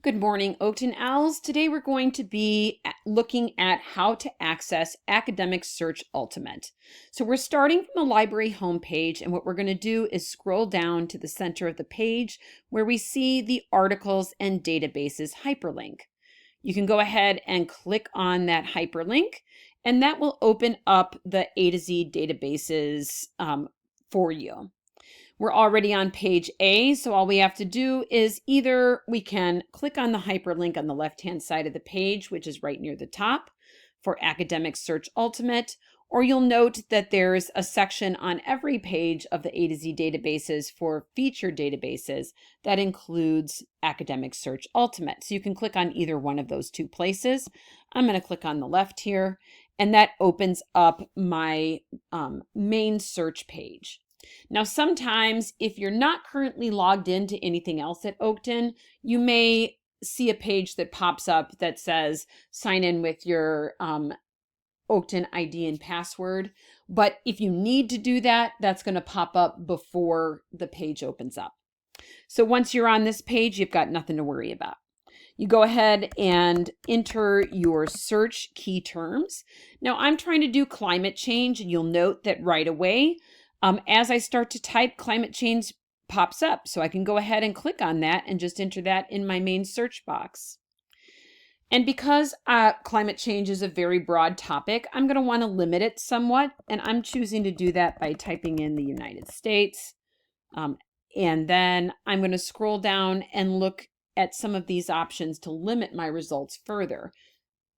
Good morning, Oakton Owls. Today we're going to be looking at how to access Academic Search Ultimate. So we're starting from the library homepage, and what we're going to do is scroll down to the center of the page where we see the articles and databases hyperlink. You can go ahead and click on that hyperlink, and that will open up the A to Z databases for you. We're already on page A, so all we have to do is either we can click on the hyperlink on the left-hand side of the page, which is right near the top for Academic Search Ultimate, or you'll note that there's a section on every page of the A to Z databases for featured databases that includes Academic Search Ultimate. So you can click on either one of those two places. I'm going to click on the left here, and that opens up my main search page. Now, sometimes if you're not currently logged into anything else at Oakton, you may see a page that pops up that says sign in with your Oakton ID and password. But if you need to do that, that's going to pop up before the page opens up. So once you're on this page, you've got nothing to worry about. You go ahead and enter your search key terms. Now, I'm trying to do climate change, and you'll note that right away, as I start to type, climate change pops up. So I can go ahead and click on that and just enter that in my main search box. And because climate change is a very broad topic, I'm going to want to limit it somewhat. And I'm choosing to do that by typing in the United States. And then I'm going to scroll down and look at some of these options to limit my results further.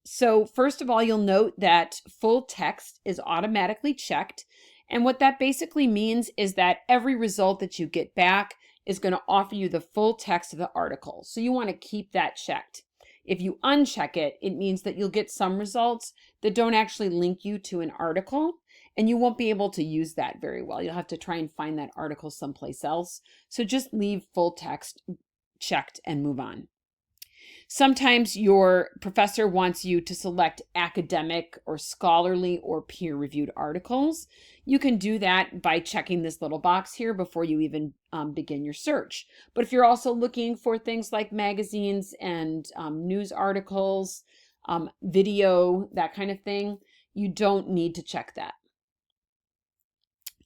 So first of all, you'll note that full text is automatically checked. And what that basically means is that every result that you get back is going to offer you the full text of the article. So you want to keep that checked. If you uncheck it, it means that you'll get some results that don't actually link you to an article, and you won't be able to use that very well. You'll have to try and find that article someplace else. So just leave full text checked and move on. Sometimes your professor wants you to select academic or scholarly or peer-reviewed articles. You can do that by checking this little box here before you even begin your search. But if you're also looking for things like magazines and news articles, video, that kind of thing, you don't need to check that.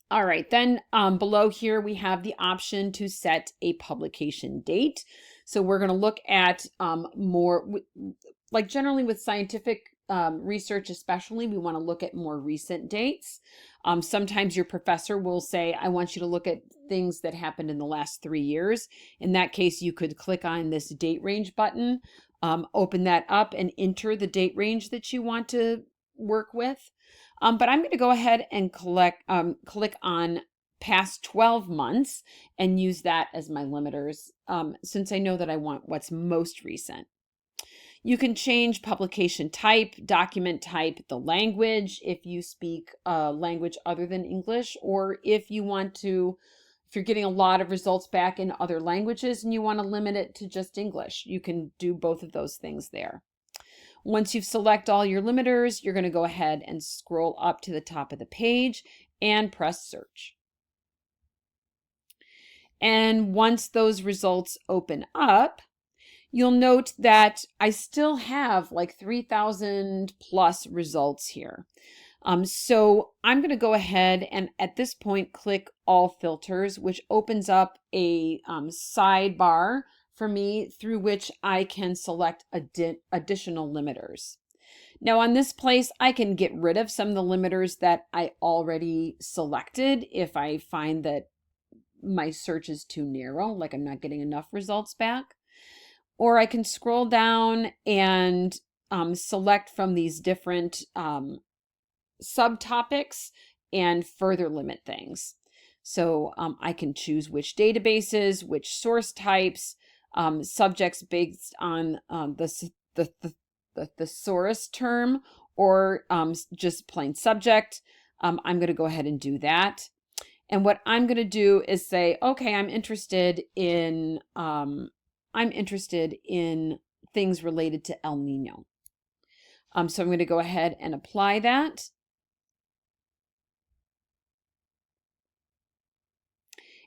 All right, then below here we have the option to set a publication date. So we're going to look at more, like generally with scientific research especially, we want to look at more recent dates. Sometimes your professor will say, I want you to look at things that happened in the last 3 years. In that case, you could click on this date range button, open that up and enter the date range that you want to work with. But I'm going to go ahead and click on past 12 months and use that as my limiters since I know that I want what's most recent. You can change publication type, document type, the language if you speak a language other than English, or if you want to, if you're getting a lot of results back in other languages and you want to limit it to just English, you can do both of those things there. Once you've select all your limiters, you're going to go ahead and scroll up to the top of the page and press search. And once those results open up, you'll note that I still have like 3,000 plus results here. So I'm going to go ahead and at this point click all filters, which opens up a sidebar for me through which I can select additional limiters. Now on this place, I can get rid of some of the limiters that I already selected if I find that my search is too narrow, like I'm not getting enough results back. Or I can scroll down and select from these different subtopics and further limit things. So I can choose which databases, which source types, subjects based on the thesaurus term, or just plain subject. I'm going to go ahead and do that. And what I'm going to do is say, okay, I'm interested in things related to El Nino. So I'm going to go ahead and apply that.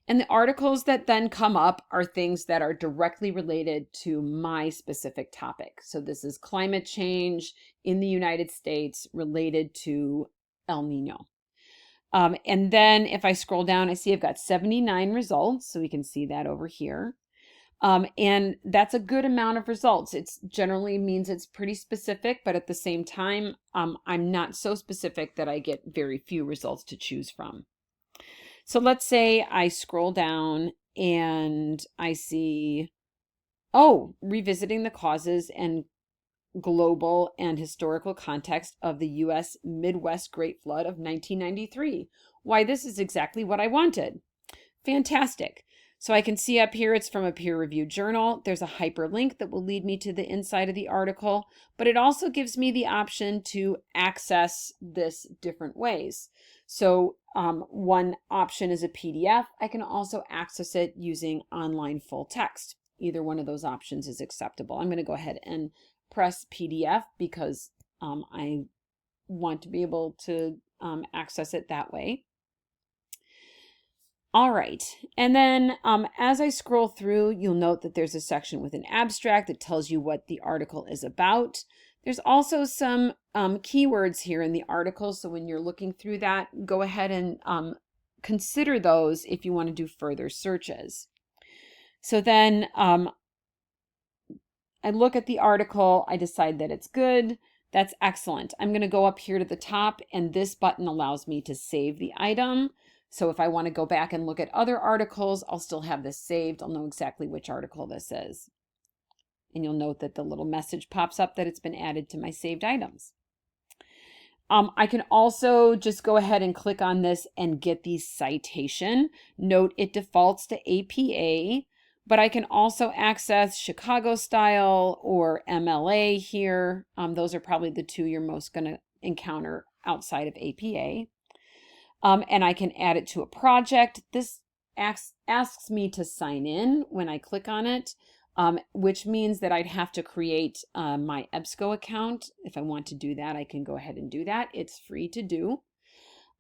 And the articles that then come up are things that are directly related to my specific topic. So this is climate change in the United States related to El Nino. And then if I scroll down, I see I've got 79 results. So we can see that over here. And that's a good amount of results. It's generally means it's pretty specific, but at the same time, I'm not so specific that I get very few results to choose from. So let's say I scroll down and I see, oh, revisiting the causes and global and historical context of the U.S. Midwest Great Flood of 1993. Why, this is exactly what I wanted. Fantastic. So I can see up here it's from a peer-reviewed journal. There's a hyperlink that will lead me to the inside of the article, but it also gives me the option to access this different ways. So one option is a PDF. I can also access it using online full text. Either one of those options is acceptable. I'm going to go ahead and press PDF because I want to be able to access it that way. All right, and then as I scroll through, you'll note that there's a section with an abstract that tells you what the article is about. There's also some keywords here in the article, so when you're looking through that, go ahead and consider those if you want to do further searches. So then I look at the article, I decide that it's good. That's excellent. I'm going to go up here to the top, and this button allows me to save the item. So if I want to go back and look at other articles, I'll still have this saved. I'll know exactly which article this is. And you'll note that the little message pops up that it's been added to my saved items. I can also just go ahead and click on this and get the citation. Note it defaults to APA, but I can also access Chicago style or MLA here. Those are probably the two you're most going to encounter outside of APA. And I can add it to a project. This asks me to sign in when I click on it, which means that I'd have to create my EBSCO account. If I want to do that, I can go ahead and do that. It's free to do.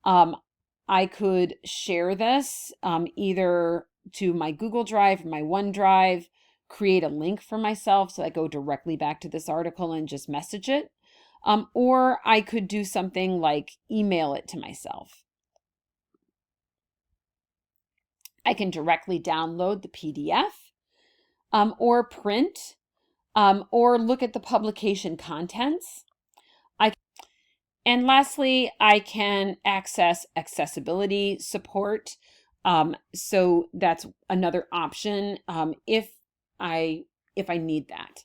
I could share this either to my Google Drive, my OneDrive, create a link for myself so I go directly back to this article and just message it. Or I could do something like email it to myself. I can directly download the PDF or print or look at the publication contents. And lastly, I can access accessibility support. So that's another option if I need that.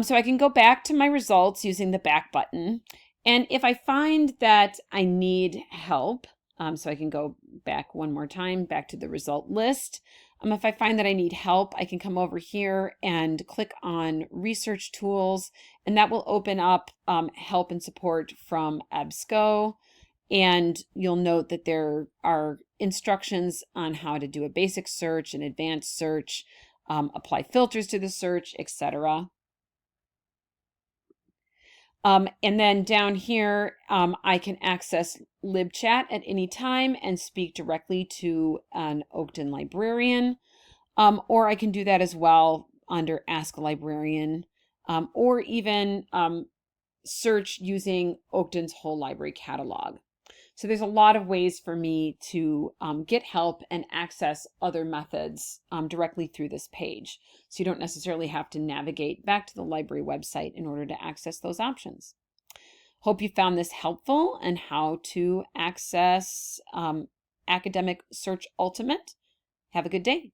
So I can go back to my results using the back button. And if I find that I need help, so I can go back one more time, back to the result list. If I find that I need help, I can come over here and click on Research Tools, and that will open up help and support from EBSCO. And you'll note that there are instructions on how to do a basic search, an advanced search, apply filters to the search, etc. And then down here, I can access LibChat at any time and speak directly to an Oakton librarian, or I can do that as well under Ask a Librarian, or even search using Oakton's whole library catalog. So there's a lot of ways for me to get help and access other methods directly through this page. So you don't necessarily have to navigate back to the library website in order to access those options. Hope you found this helpful and how to access Academic Search Ultimate. Have a good day.